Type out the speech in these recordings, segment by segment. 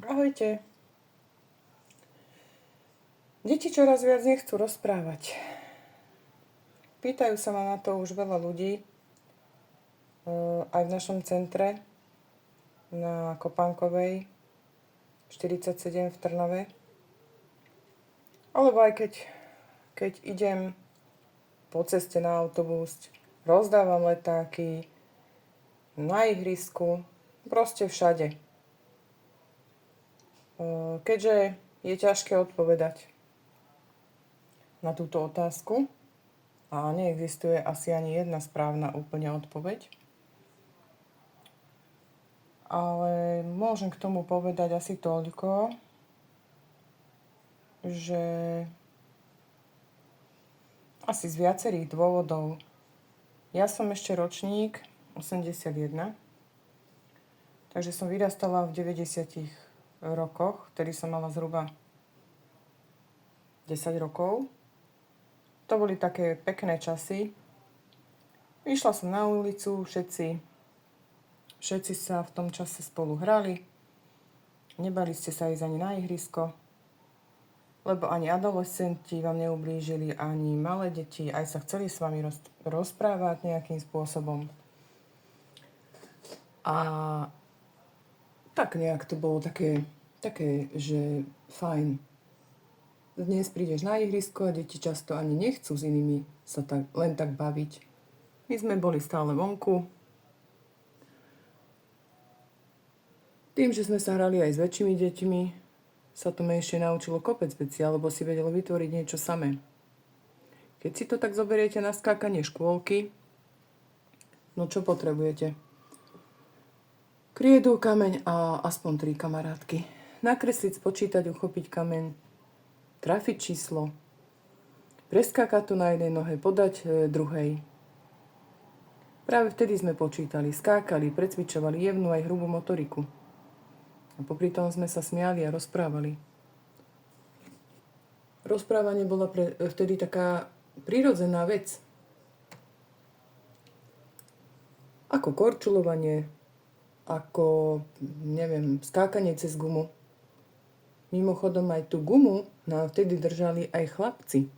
Ahojte. Deti čoraz viac nechcú rozprávať. Pýtajú sa ma na to už veľa ľudí, aj v našom centre na Kopánkovej 47 v Trnave. Alebo aj keď idem po ceste na autobus, rozdávam letáky, na ihrisku, proste všade. Keďže je ťažké odpovedať na túto otázku a neexistuje asi ani jedna správna úplne odpoveď, ale môžem k tomu povedať asi toľko, že asi z viacerých dôvodov. Ja som ešte ročník 81, takže som vyrastala v 90 rokoch, vtedy som mala zhruba 10 rokov. To boli také pekné časy. Išla som na ulicu, všetci sa v tom čase spolu hrali. Nebali ste sa ísť ani na ihrisko, lebo ani adolescenti vám neublížili, ani malé deti, aj sa chceli s vami rozprávať nejakým spôsobom. A tak nejak to bolo také, že fajn. Dnes prídeš na ihrisko a deti často ani nechcú s inými sa len tak baviť. My sme boli stále vonku. Tým, že sme sa hrali aj s väčšími deťmi, sa to menšie naučilo kopec vecí, alebo si vedelo vytvoriť niečo samé. Keď si to tak zoberiete na skákanie škôlky, no čo potrebujete? Kriedu, kameň a aspoň 3 kamarátky. Nakresliť, spočítať, uchopiť kameň, trafiť číslo, preskákať to na jednej nohe, podať druhej. Práve vtedy sme počítali, skákali, precvičovali jemnú aj hrubú motoriku. A popri tom sme sa smiali a rozprávali. Rozprávanie bola vtedy taká prirodzená vec. Ako korčulovanie, ako, skákanie cez gumu. Mimochodom aj tú gumu nám vtedy držali aj chlapci.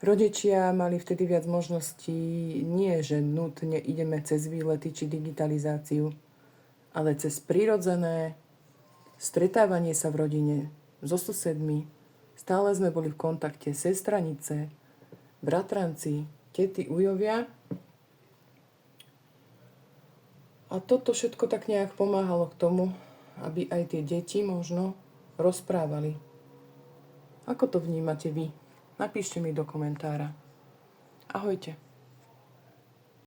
Rodičia mali vtedy viac možností, nie že nutne ideme cez výlety či digitalizáciu, ale cez prirodzené stretávanie sa v rodine so susedmi. Stále sme boli v kontakte, sestranice, bratranci, tety, ujovia. A toto všetko tak nejak pomáhalo k tomu, aby aj tie deti možno rozprávali. Ako to vnímate vy? Napíšte mi do komentára. Ahojte.